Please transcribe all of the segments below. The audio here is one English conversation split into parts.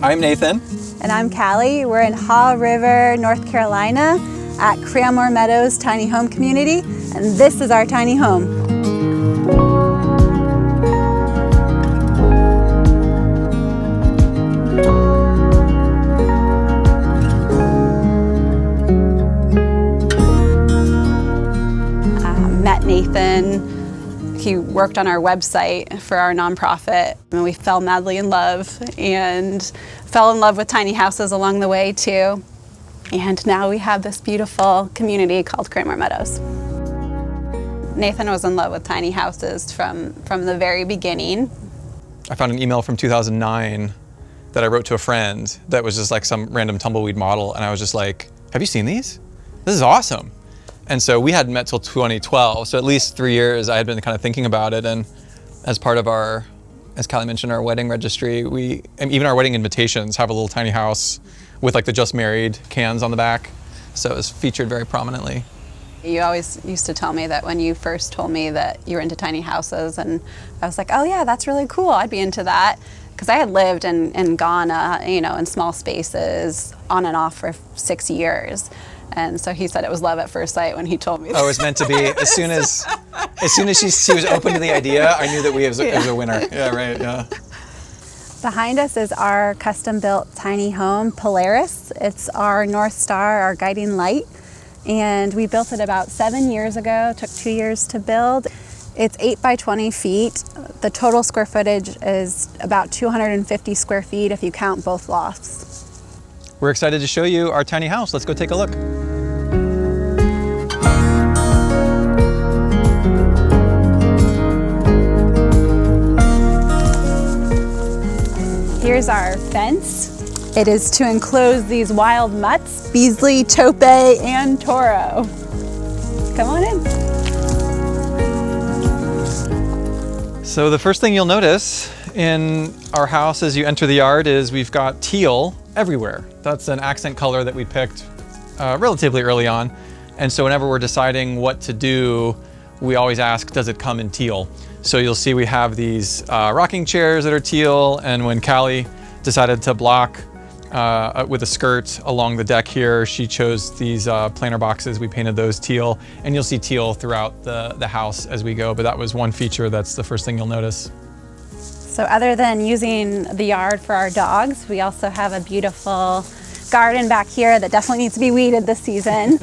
I'm Nathan. And I'm Callie. We're in Haw River, North Carolina at Cranmore Meadows Tiny Home Community, and this is our tiny home. Met Nathan. He worked on our website for our nonprofit, and we fell madly in love and fell in love with tiny houses along the way too. And now we have this beautiful community called Cranmore Meadows. Nathan was in love with tiny houses from the very beginning. I found an email from 2009 that I wrote to a friend that was just like some random tumbleweed model, and I was just like, have you seen these? This is awesome. And so we hadn't met till 2012, so at least 3 years I had been kind of thinking about it. And as part of our, as Callie mentioned, our wedding registry, and even our wedding invitations have a little tiny house with like the just married cans on the back. So it was featured very prominently. You always used to tell me that when you first told me that you were into tiny houses, and I was like, oh yeah, that's really cool, I'd be into that. Because I had lived in Ghana, in small spaces on and off for 6 years. And so he said it was love at first sight when he told me that. Oh, it was meant to be. As soon as she was open to the idea, I knew that it was a winner. Yeah, right, yeah. Behind us is our custom-built tiny home, Polaris. It's our North Star, our guiding light. And we built it about 7 years ago, took 2 years to build. It's 8 by 20 feet. The total square footage is about 250 square feet if you count both lofts. We're excited to show you our tiny house. Let's go take a look. Here's our fence. It is to enclose these wild mutts, Beasley, Tope, and Toro. Come on in. So the first thing you'll notice in our house as you enter the yard is we've got teal everywhere. That's an accent color that we picked relatively early on. And so whenever we're deciding what to do, we always ask, does it come in teal? So you'll see we have these rocking chairs that are teal, and when Callie decided to block with a skirt along the deck here, she chose these planter boxes. We painted those teal, and you'll see teal throughout the house as we go, but that was one feature that's the first thing you'll notice. So other than using the yard for our dogs, we also have a beautiful garden back here that definitely needs to be weeded this season.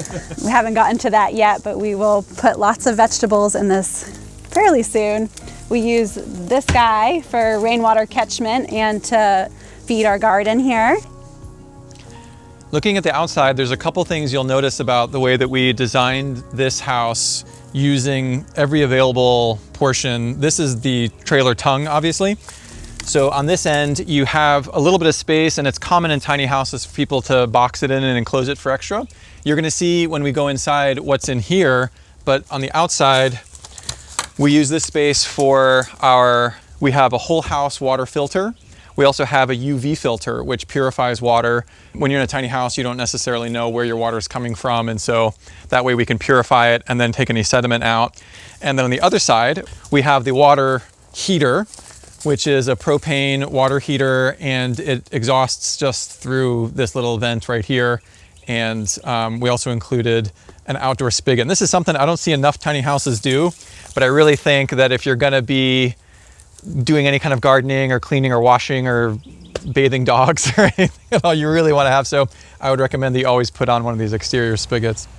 We haven't gotten to that yet, but we will put lots of vegetables in this fairly soon. We use this guy for rainwater catchment and to feed our garden here. Looking at the outside, there's a couple things you'll notice about the way that we designed this house using every available portion. This is the trailer tongue, obviously. So on this end, you have a little bit of space, and it's common in tiny houses for people to box it in and enclose it for extra. You're gonna see when we go inside what's in here, but on the outside, we use this space for we have a whole house water filter. We also have a UV filter, which purifies water. When you're in a tiny house, you don't necessarily know where your water is coming from, and so that way we can purify it and then take any sediment out. And then on the other side, we have the water heater, which is a propane water heater, and it exhausts just through this little vent right here. And we also included an outdoor spigot. And this is something I don't see enough tiny houses do, but I really think that if you're gonna be doing any kind of gardening or cleaning or washing or bathing dogs or anything at all you really want to have, so I would recommend that you always put on one of these exterior spigots.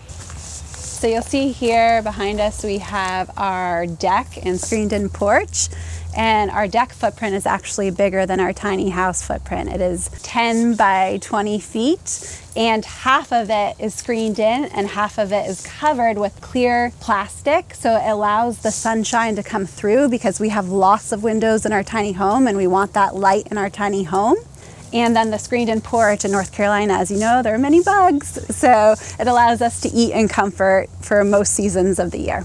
So you'll see here behind us we have our deck and screened-in porch, and our deck footprint is actually bigger than our tiny house footprint. It is 10 by 20 feet, and half of it is screened in and half of it is covered with clear plastic, so it allows the sunshine to come through because we have lots of windows in our tiny home and we want that light in our tiny home. And then the screened-in porch in North Carolina, as you know, there are many bugs, so it allows us to eat in comfort for most seasons of the year.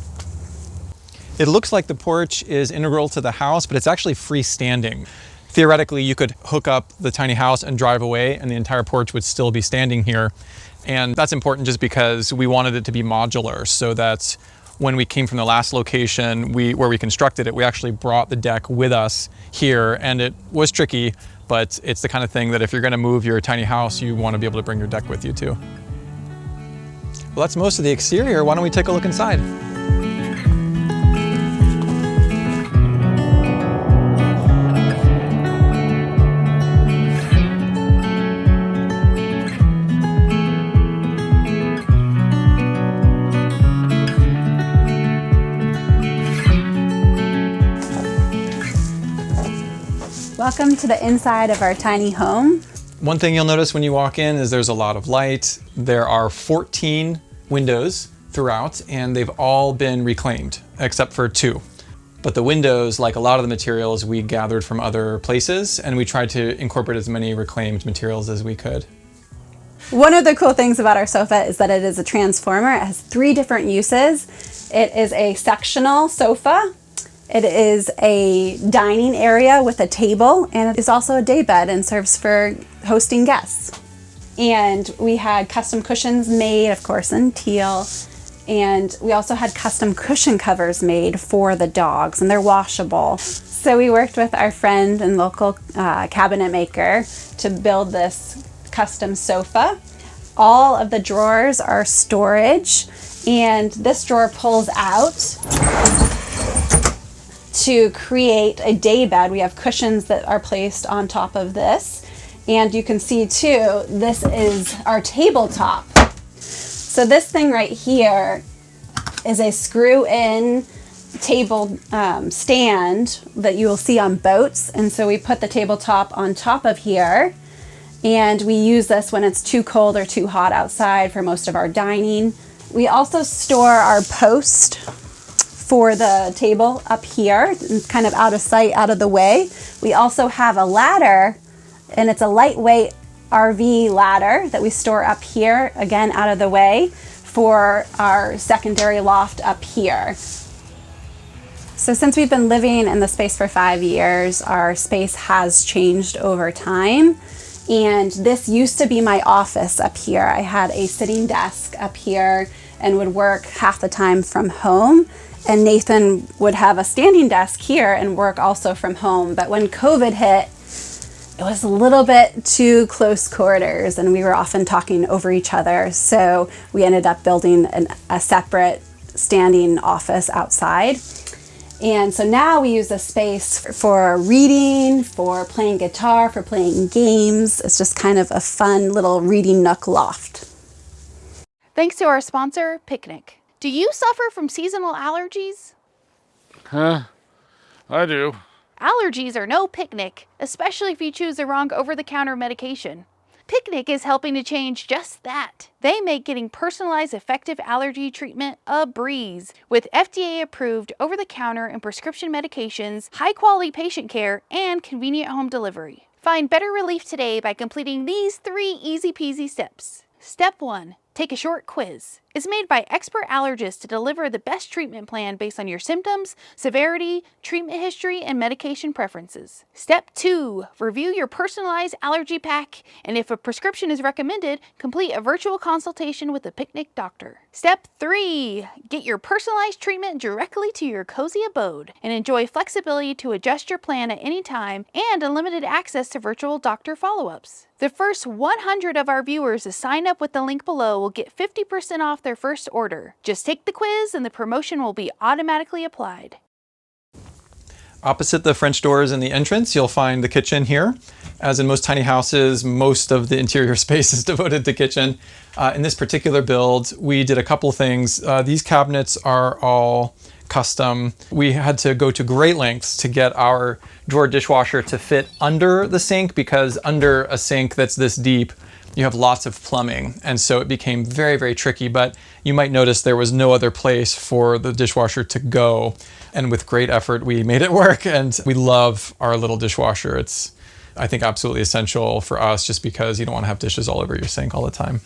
It looks like the porch is integral to the house, but it's actually freestanding. Theoretically, you could hook up the tiny house and drive away, and the entire porch would still be standing here. And that's important just because we wanted it to be modular, so that when we came from the last location where we constructed it, we actually brought the deck with us here, and it was tricky, but it's the kind of thing that if you're gonna move your tiny house, you wanna be able to bring your deck with you too. Well, that's most of the exterior. Why don't we take a look inside? Welcome to the inside of our tiny home. One thing you'll notice when you walk in is there's a lot of light. There are 14 windows throughout, and they've all been reclaimed, except for 2. But the windows, like a lot of the materials, we gathered from other places, and we tried to incorporate as many reclaimed materials as we could. One of the cool things about our sofa is that it is a transformer. It has 3 different uses. It is a sectional sofa. It is a dining area with a table, and it is also a day bed and serves for hosting guests. And we had custom cushions made, of course, in teal. And we also had custom cushion covers made for the dogs, and they're washable. So we worked with our friend and local cabinet maker to build this custom sofa. All of the drawers are storage, and this drawer pulls out to create a day bed. We have cushions that are placed on top of this. And you can see too, this is our tabletop. So this thing right here is a screw-in table stand that you will see on boats. And so we put the tabletop on top of here, and we use this when it's too cold or too hot outside for most of our dining. We also store our post for the table up here, kind of out of sight, out of the way. We also have a ladder, and it's a lightweight RV ladder that we store up here, again out of the way, for our secondary loft up here. So since we've been living in the space for 5 years, our space has changed over time. And this used to be my office up here. I had a sitting desk up here and would work half the time from home. And Nathan would have a standing desk here and work also from home. But when COVID hit, it was a little bit too close quarters, and we were often talking over each other. So we ended up building a separate standing office outside. And so now we use this space for reading, for playing guitar, for playing games. It's just kind of a fun little reading nook loft. Thanks to our sponsor, Picnic. Do you suffer from seasonal allergies? I do. Allergies are no picnic, especially if you choose the wrong over-the-counter medication. Picnic is helping to change just that. They make getting personalized, effective allergy treatment a breeze with FDA-approved over-the-counter and prescription medications, high-quality patient care, and convenient home delivery. Find better relief today by completing these 3 easy-peasy steps. Step 1. Take a short quiz. It's made by expert allergists to deliver the best treatment plan based on your symptoms, severity, treatment history, and medication preferences. Step 2. Review your personalized allergy pack, and if a prescription is recommended, complete a virtual consultation with a Picnic doctor. Step 3. Get your personalized treatment directly to your cozy abode and enjoy flexibility to adjust your plan at any time and unlimited access to virtual doctor follow-ups. The first 100 of our viewers to sign up with the link below will get 50% off their first order. Just take the quiz and the promotion will be automatically applied. Opposite the French doors in the entrance, you'll find the kitchen here. As in most tiny houses, most of the interior space is devoted to kitchen. In this particular build, we did a couple things. These cabinets are all custom. We had to go to great lengths to get our drawer dishwasher to fit under the sink, because under a sink that's this deep, you have lots of plumbing. And so it became very, very tricky, but you might notice there was no other place for the dishwasher to go. And with great effort, we made it work, and we love our little dishwasher. It's, I think, absolutely essential for us, just because you don't want to have dishes all over your sink all the time.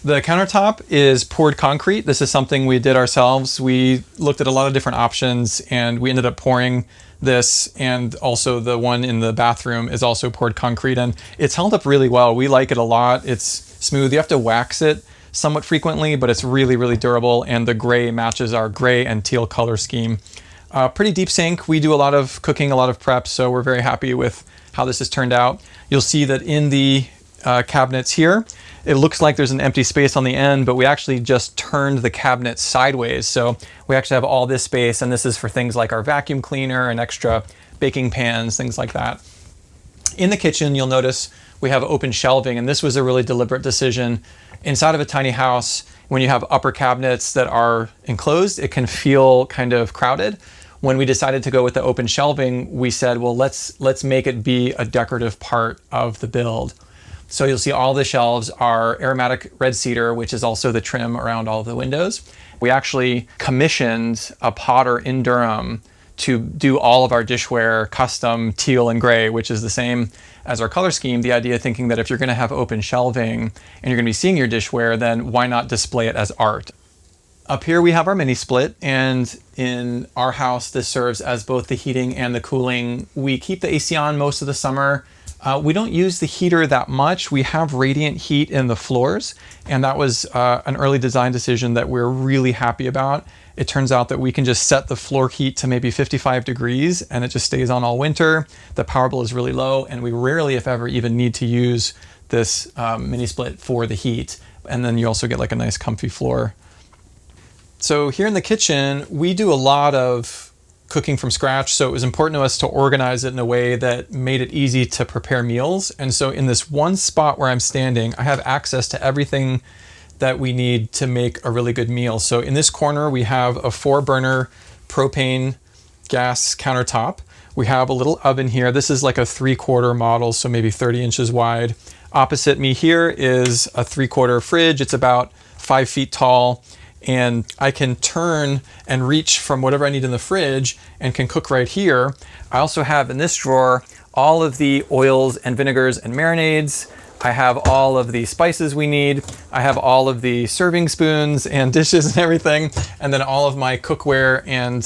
The countertop is poured concrete. This is something we did ourselves. We looked at a lot of different options, and we ended up pouring this, and also the one in the bathroom is also poured concrete, and it's held up really well. We like it a lot. It's smooth. You have to wax it somewhat frequently, but it's really, really durable, and the gray matches our gray and teal color scheme. Pretty deep sink. We do a lot of cooking, a lot of prep, so we're very happy with how this has turned out. You'll see that in the cabinets here, it looks like there's an empty space on the end, but we actually just turned the cabinet sideways. So we actually have all this space, and this is for things like our vacuum cleaner and extra baking pans, things like that. In the kitchen, you'll notice we have open shelving, and this was a really deliberate decision. Inside of a tiny house, when you have upper cabinets that are enclosed, it can feel kind of crowded. When we decided to go with the open shelving, we said, well, let's make it be a decorative part of the build. So you'll see all the shelves are aromatic red cedar, which is also the trim around all of the windows. We actually commissioned a potter in Durham to do all of our dishware custom teal and gray, which is the same as our color scheme. The idea thinking that if you're going to have open shelving and you're going to be seeing your dishware, then why not display it as art? Up here we have our mini split, and in our house this serves as both the heating and the cooling. We keep the AC on most of the summer. We don't use the heater that much. We have radiant heat in the floors, and that was an early design decision that we're really happy about. It turns out that we can just set the floor heat to maybe 55 degrees and it just stays on all winter. The power bill is really low, and we rarely, if ever, even need to use this mini split for the heat. And then you also get like a nice comfy floor. So here in the kitchen, we do a lot of cooking from scratch, so it was important to us to organize it in a way that made it easy to prepare meals. And so in this one spot where I'm standing, I have access to everything that we need to make a really good meal. So in this corner, we have a 4-burner propane gas countertop. We have a little oven here. This is like a 3/4 model, so maybe 30 inches wide. Opposite me here is a 3/4 fridge. It's about 5 feet tall, and I can turn and reach from whatever I need in the fridge and can cook right here. I also have in this drawer all of the oils and vinegars and marinades. I have all of the spices we need. I have all of the serving spoons and dishes and everything, and then all of my cookware and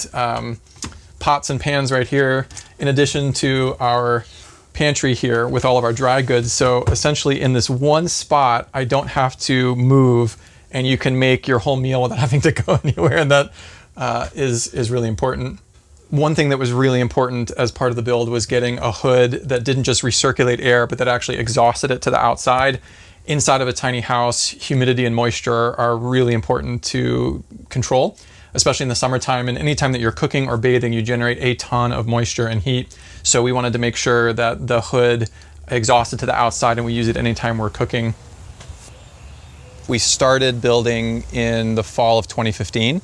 pots and pans right here, in addition to our pantry here with all of our dry goods. So essentially in this one spot, I don't have to move, and you can make your whole meal without having to go anywhere, and that is really important. One thing that was really important as part of the build was getting a hood that didn't just recirculate air, but that actually exhausted it to the outside. Inside of a tiny house, humidity and moisture are really important to control, especially in the summertime. And anytime that you're cooking or bathing, you generate a ton of moisture and heat. So we wanted to make sure that the hood exhausted to the outside, and we use it anytime we're cooking. We started building in the fall of 2015,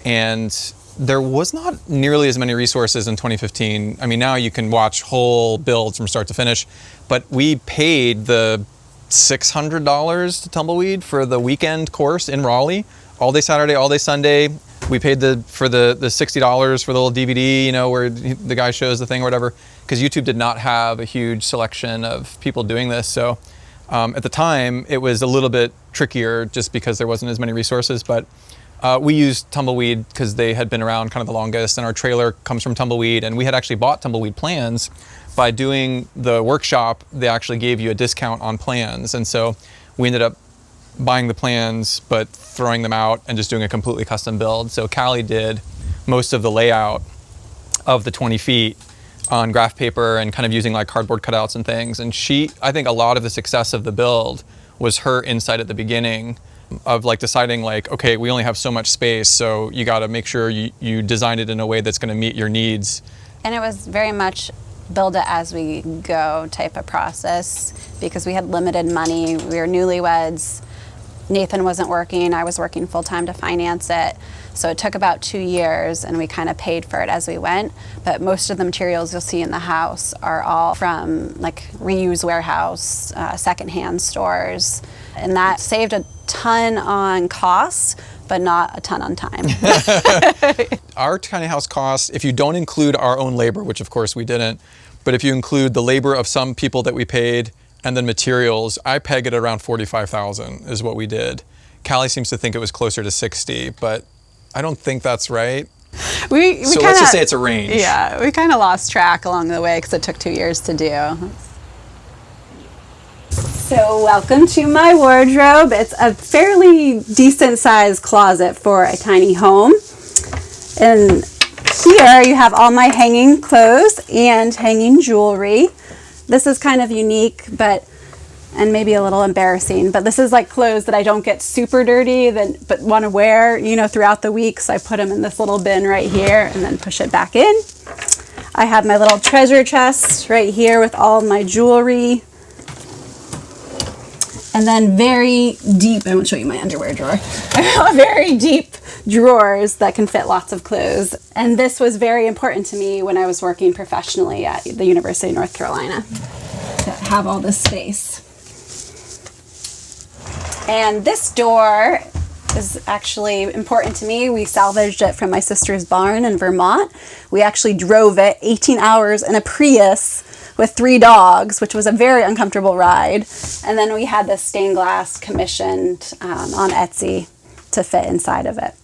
and there was not nearly as many resources in 2015. I mean, now you can watch whole builds from start to finish, but we paid the $600 to Tumbleweed for the weekend course in Raleigh, all day Saturday, all day Sunday. We paid for the $60 for the little DVD, you know, where the guy shows the thing or whatever, because YouTube did not have a huge selection of people doing this. So at the time, it was a little bit trickier just because there wasn't as many resources, but we used Tumbleweed because they had been around kind of the longest, and our trailer comes from Tumbleweed, and we had actually bought Tumbleweed plans. By doing the workshop, they actually gave you a discount on plans, and so we ended up buying the plans but throwing them out and just doing a completely custom build. So Callie did most of the layout of the 20 feet on graph paper and kind of using like cardboard cutouts and things, and I think a lot of the success of the build was her insight at the beginning of like deciding like, okay, we only have so much space, so you got to make sure you design it in a way that's going to meet your needs. And it was very much build it as we go type of process, because we had limited money. We were newlyweds. Nathan wasn't working. I was working full-time to finance it. So it took about 2 years, and we kind of paid for it as we went. But most of the materials you'll see in the house are all from like reuse warehouse, secondhand stores. And that saved a ton on costs, but not a ton on time. Our tiny house costs, if you don't include our own labor, which of course we didn't, but if you include the labor of some people that we paid and then materials, I peg it around $45,000 is what we did. Callie seems to think it was closer to 60, but I don't think that's right. So let's just say it's a range. Yeah, we kind of lost track along the way because it took 2 years to do. So welcome to my wardrobe. It's a fairly decent sized closet for a tiny home. And Here you have all my hanging clothes and hanging jewelry. This is kind of unique, and maybe a little embarrassing, but this is like clothes that I don't get super dirty but want to wear, throughout the week. So I put them in this little bin right here and then push it back in. I have my little treasure chest right here with all my jewelry. And then very deep, I won't show you my underwear drawer. I have very deep drawers that can fit lots of clothes. And this was very important to me when I was working professionally at the University of North Carolina, to have all this space. And this door is actually important to me. We salvaged it from my sister's barn in Vermont. We actually drove it 18 hours in a Prius with 3 dogs, which was a very uncomfortable ride. And then we had this stained glass commissioned on Etsy to fit inside of it.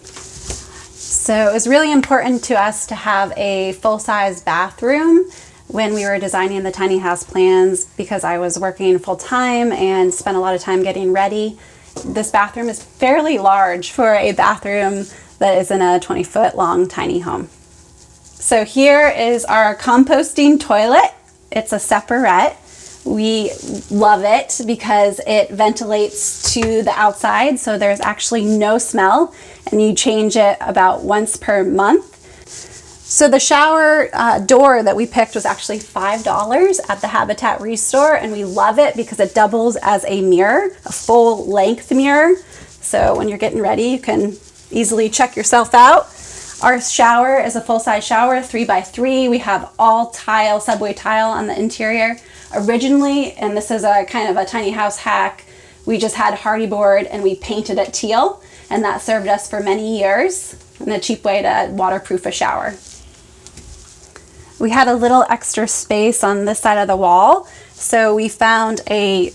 So it was really important to us to have a full-size bathroom when we were designing the tiny house plans, because I was working full-time and spent a lot of time getting ready. This bathroom is fairly large for a bathroom that is in a 20-foot long tiny home. So here is our composting toilet. It's a separate. We love it because it ventilates to the outside, so there's actually no smell, and you change it about once per month. So the shower door that we picked was actually $5 at the Habitat Restore, and we love it because it doubles as a mirror, a full length mirror. So when you're getting ready, you can easily check yourself out. Our shower is a full-size shower, 3x3. We have all tile, subway tile on the interior. Originally, and this is a kind of a tiny house hack, we just had hardy board and we painted it teal, and that served us for many years, and a cheap way to waterproof a shower. We had a little extra space on this side of the wall, so we found a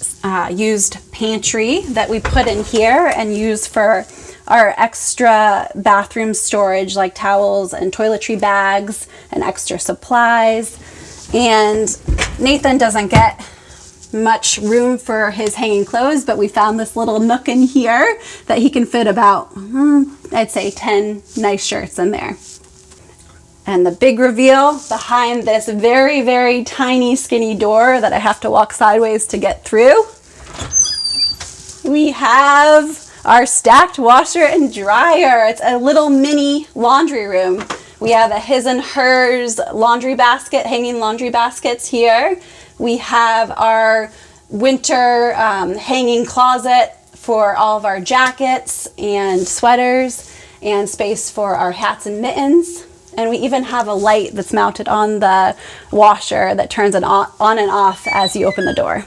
used pantry that we put in here and used for our extra bathroom storage, like towels and toiletry bags and extra supplies. And Nathan doesn't get much room for his hanging clothes, but we found this little nook in here that he can fit about, I'd say 10 nice shirts in there. And the big reveal behind this very, very tiny, skinny door that I have to walk sideways to get through, we have our stacked washer and dryer. It's a little mini laundry room. We have a his and hers laundry basket, hanging laundry baskets here. We have our winter hanging closet for all of our jackets and sweaters, and space for our hats and mittens. And we even have a light that's mounted on the washer that turns it on and off as you open the door.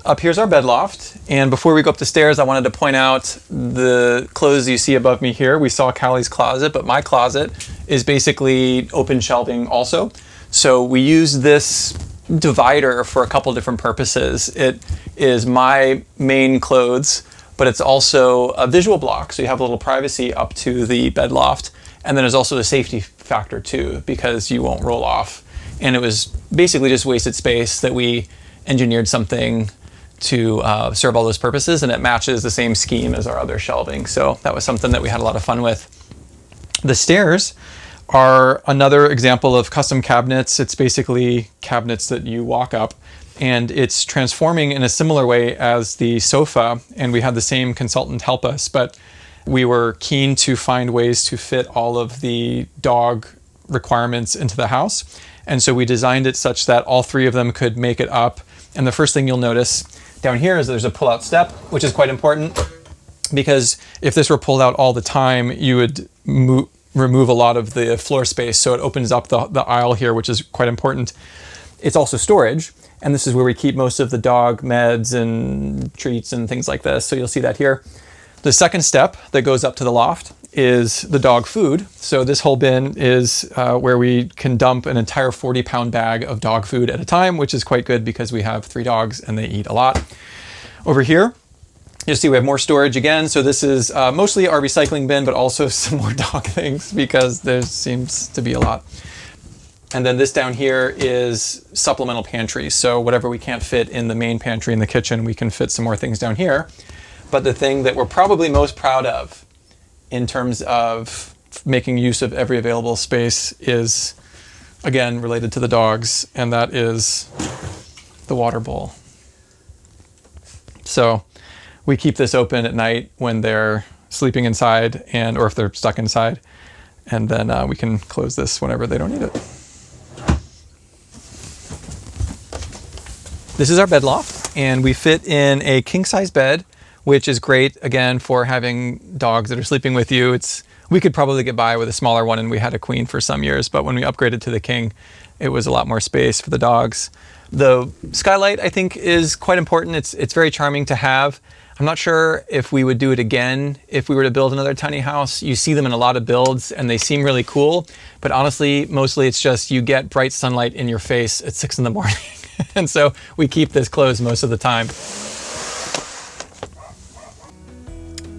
Up here's our bed loft, and before we go up the stairs, I wanted to point out the clothes you see above me here. We saw Callie's closet, but my closet is basically open shelving also. So we use this divider for a couple different purposes. It is my main clothes, but it's also a visual block, so you have a little privacy up to the bed loft. And then there's also a safety factor too, because you won't roll off. And it was basically just wasted space that we engineered something to serve all those purposes, and it matches the same scheme as our other shelving. So that was something that we had a lot of fun with. The stairs are another example of custom cabinets. It's basically cabinets that you walk up, and it's transforming in a similar way as the sofa, and we had the same consultant help us, but we were keen to find ways to fit all of the dog requirements into the house. And so we designed it such that all 3 of them could make it up. And the first thing you'll notice down here is there's a pull-out step, which is quite important, because if this were pulled out all the time, you would remove a lot of the floor space. So it opens up the aisle here, which is quite important. It's also storage, and this is where we keep most of the dog meds and treats and things like this. So you'll see that here. The second step that goes up to the loft is the dog food. So this whole bin is where we can dump an entire 40-pound bag of dog food at a time, which is quite good because we have 3 dogs and they eat a lot. Over here, you'll see we have more storage again. So this is mostly our recycling bin, but also some more dog things because there seems to be a lot. And then this down here is supplemental pantry. So whatever we can't fit in the main pantry in the kitchen, we can fit some more things down here. But the thing that we're probably most proud of in terms of making use of every available space is, again, related to the dogs, and that is the water bowl. So we keep this open at night when they're sleeping inside, or if they're stuck inside, and then we can close this whenever they don't need it. This is our bed loft, and we fit in a king-size bed, which is great, again, for having dogs that are sleeping with you. We could probably get by with a smaller one, and we had a queen for some years, but when we upgraded to the king, it was a lot more space for the dogs. The skylight, I think, is quite important. It's very charming to have. I'm not sure if we would do it again if we were to build another tiny house. You see them in a lot of builds, and they seem really cool, but honestly, mostly it's just you get bright sunlight in your face at 6 in the morning. And so we keep this closed most of the time.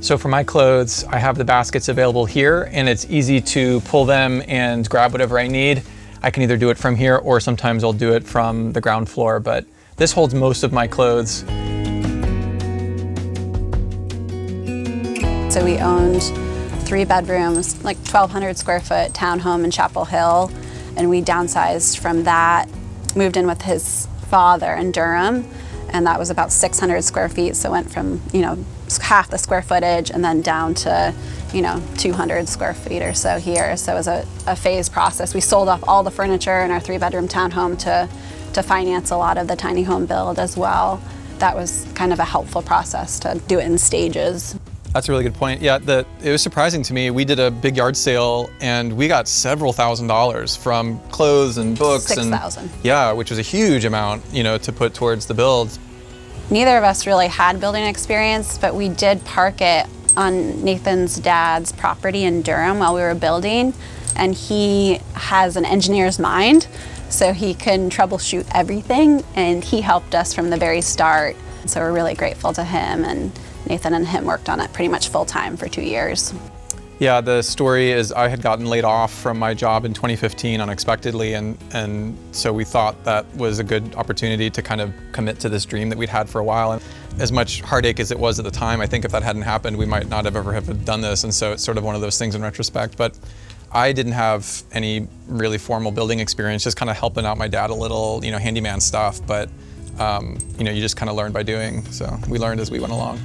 So for my clothes, I have the baskets available here, and it's easy to pull them and grab whatever I need. I can either do it from here, or sometimes I'll do it from the ground floor, but this holds most of my clothes. So we owned 3 bedrooms, like 1,200 square foot townhome in Chapel Hill, and we downsized from that, moved in with his father in Durham, and that was about 600 square feet. So went from, half the square footage and then down to, 200 square feet or so here. So it was a phased process. We sold off all the furniture in our 3-bedroom townhome to finance a lot of the tiny home build as well. That was kind of a helpful process to do it in stages. That's a really good point. Yeah, it was surprising to me. We did a big yard sale, and we got several $1,000s from clothes and books. $6,000. Yeah, which was a huge amount, to put towards the build. Neither of us really had building experience, but we did park it on Nathan's dad's property in Durham while we were building, and he has an engineer's mind, so he can troubleshoot everything, and he helped us from the very start. So we're really grateful to him, and Nathan and him worked on it pretty much full time for 2 years. Yeah, the story is I had gotten laid off from my job in 2015 unexpectedly, and so we thought that was a good opportunity to kind of commit to this dream that we'd had for a while. And as much heartache as it was at the time, I think if that hadn't happened, we might not have ever have done this, and so it's sort of one of those things in retrospect. But I didn't have any really formal building experience, just kind of helping out my dad a little, handyman stuff, but you just kind of learn by doing, so we learned as we went along.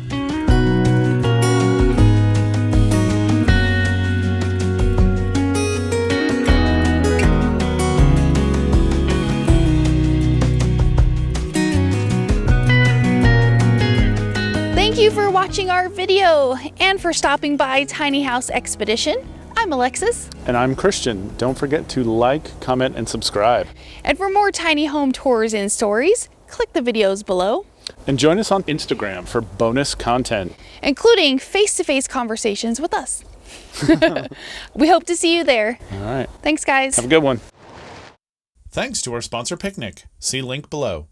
Thank you for watching our video and for stopping by Tiny House Expedition. I'm Alexis. And I'm Christian. Don't forget to like, comment, and subscribe. And for more tiny home tours and stories, click the videos below. And join us on Instagram for bonus content, including face-to-face conversations with us. We hope to see you there. All right. Thanks, guys. Have a good one. Thanks to our sponsor, Picnic. See link below.